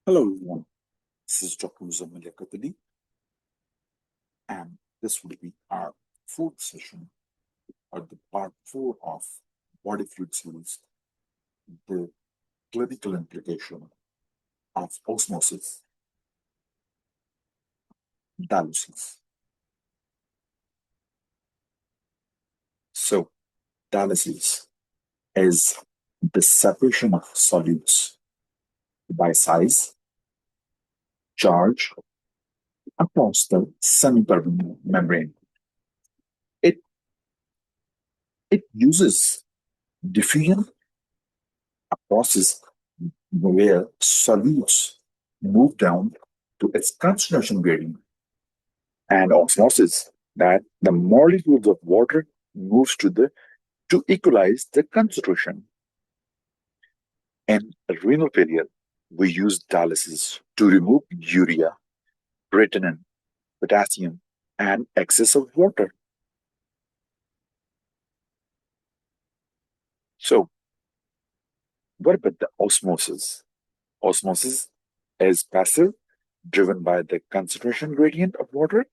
Hello everyone, this is Dr. USMLE and this will be our fourth session or the part 4 of body fluid series, the clinical implication of osmosis, dialysis. So, dialysis is the separation of solutes by size, charge across the semipermeable membrane. It, it uses diffusion, a process where solutes move down to its concentration gradient, and osmosis, that the molecules of water moves to equalize the concentration. In renal failure, we use dialysis to remove urea, creatinine, potassium, and excess of water. So, what about the osmosis? Osmosis is passive, driven by the concentration gradient of water,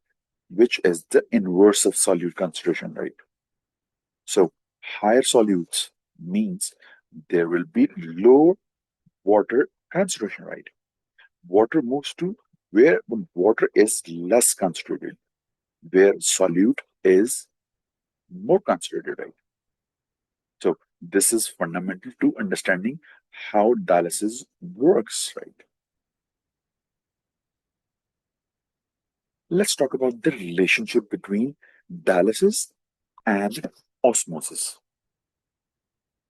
which is the inverse of solute concentration, right? So, higher solutes means there will be lower water concentration, right? Water moves to where water is less concentrated, where solute is more concentrated, right? So, this is fundamental to understanding how dialysis works, right? Let's talk about the relationship between dialysis and osmosis.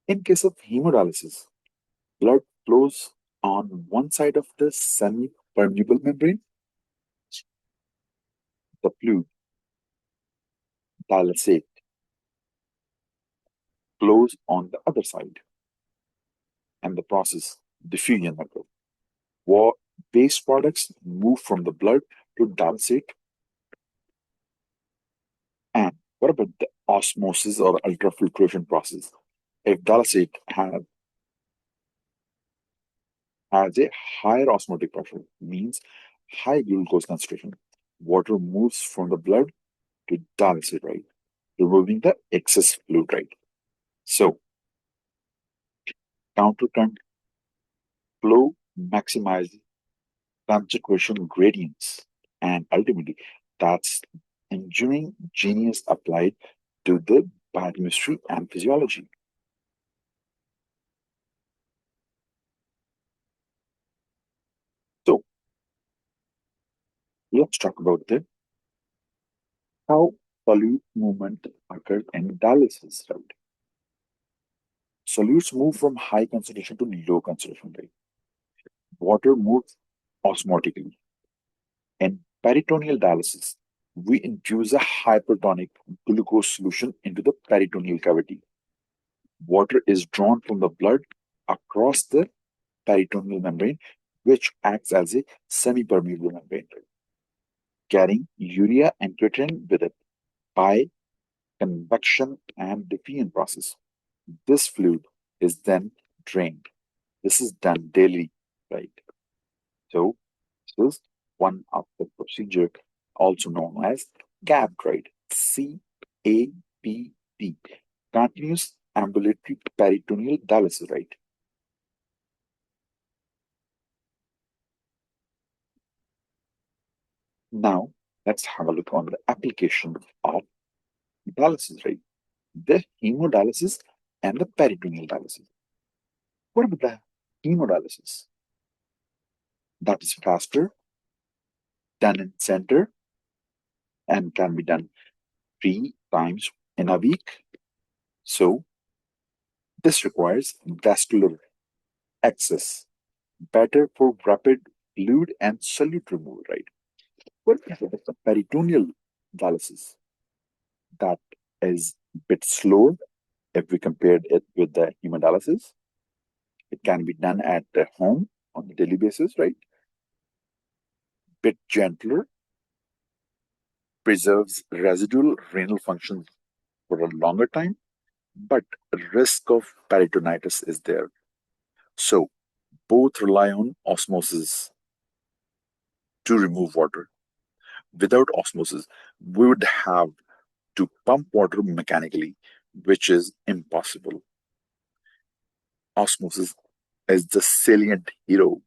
In case of hemodialysis, blood flows on one side of the semi-permeable membrane. The fluid, dialysate, flows on the other side, and the process diffusion occurs. Waste products move from the blood to dialysate. And what about the osmosis or ultrafiltration process? If dialysate has a higher osmotic pressure, means high glucose concentration, water moves from the blood to dialysate, right? Removing the excess fluid, right? So, countercurrent flow maximizes concentration gradients, and ultimately that's engineering genius applied to the biochemistry and physiology. So let's talk about the how solute movement occurs in dialysis, right? Solutes move from high concentration to low concentration, right? Water moves osmotically. In peritoneal dialysis, we infuse a hypertonic glucose solution into the peritoneal cavity. Water is drawn from the blood across the peritoneal membrane, which acts as a semipermeable membrane, carrying urea and creatinine with it by convection and diffusion process. This fluid is then drained. This is done daily, right? So this is one of the procedure also known as CAPD, right? CAPD, continuous ambulatory peritoneal dialysis, right? Now, let's have a look on the application of dialysis, right? The hemodialysis and the peritoneal dialysis. What about the hemodialysis? That is faster, done in center, and can be done 3 times in a week. So, this requires vascular access, better for rapid fluid and solute removal, right? What about the peritoneal dialysis? That is a bit slower if we compared it with the hemodialysis. It can be done at the home on a daily basis, right? Bit gentler, preserves residual renal function for a longer time, but risk of peritonitis is there. So both rely on osmosis to remove water. Without osmosis, we would have to pump water mechanically, which is impossible. Osmosis is the salient hero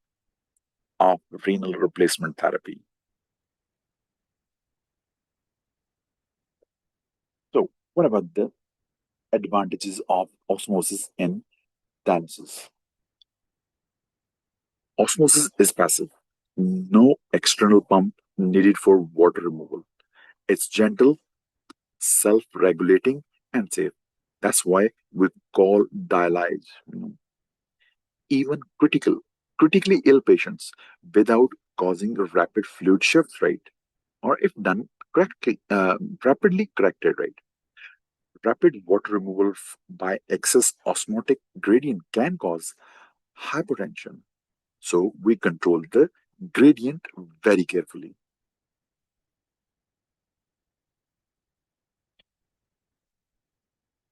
of renal replacement therapy. So, what about the advantages of osmosis in dialysis? Osmosis is passive. No external pump needed for water removal. It's gentle, self-regulating, and safe. That's why we call dialyze. Even critically ill patients without causing a rapid fluid shift, right? Or if done correctly, rapidly corrected, right? Rapid water removal by excess osmotic gradient can cause hypotension. So we control the gradient very carefully.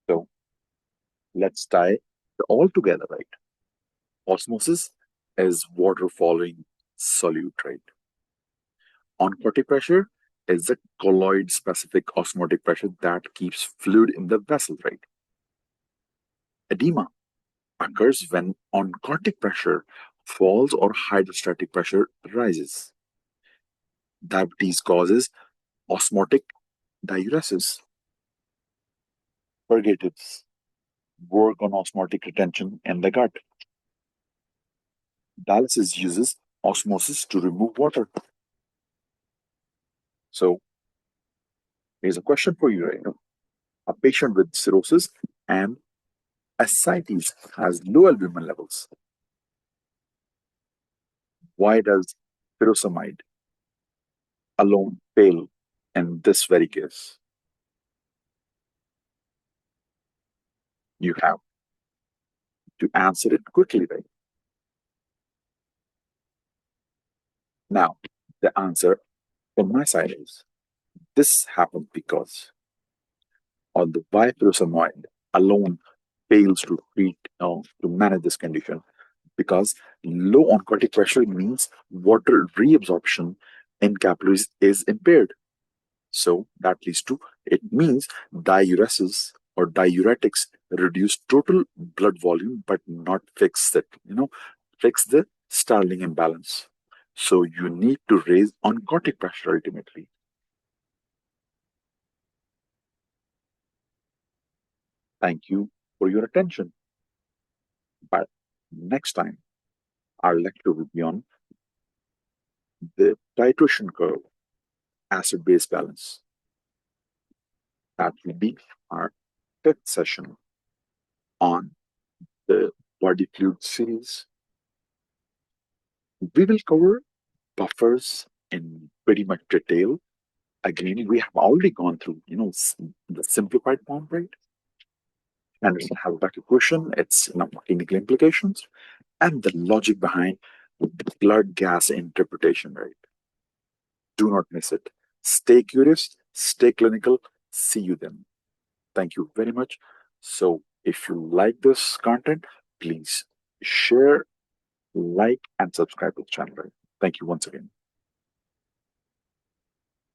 So let's tie it all together, right? Osmosis is water following solute, right? Oncotic pressure is the colloid specific osmotic pressure that keeps fluid in the vessel, right? Edema occurs when oncotic pressure falls or hydrostatic pressure rises. Diabetes causes osmotic diuresis. Purgatives work on osmotic retention in the gut. Dialysis uses osmosis to remove water. So here's a question for you, right? A patient with cirrhosis and ascites has low albumin levels. Why does furosemide alone fail in this very case? You have to answer it quickly, right? Now, the answer from my side is this happened because on the why furosemide alone fails to treat to manage this condition because low oncotic pressure means water reabsorption in capillaries is impaired. So that leads to it means diuresis or diuretics reduce total blood volume but not fix it, fix the Starling imbalance. So you need to raise oncotic pressure ultimately. Thank you for your attention. But next time our lecture will be on the titration curve, acid base balance. That will be our fifth session on the body fluid series. We will cover buffers in pretty much detail. Again, we have already gone through, the simplified form, right? And it's have a better question. It's clinical implications and the logic behind blood gas interpretation, right? Do not miss it. Stay curious, stay clinical. See you then. Thank you very much. So, if you like this content, please share, like, and subscribe to the channel. Right? Thank you once again.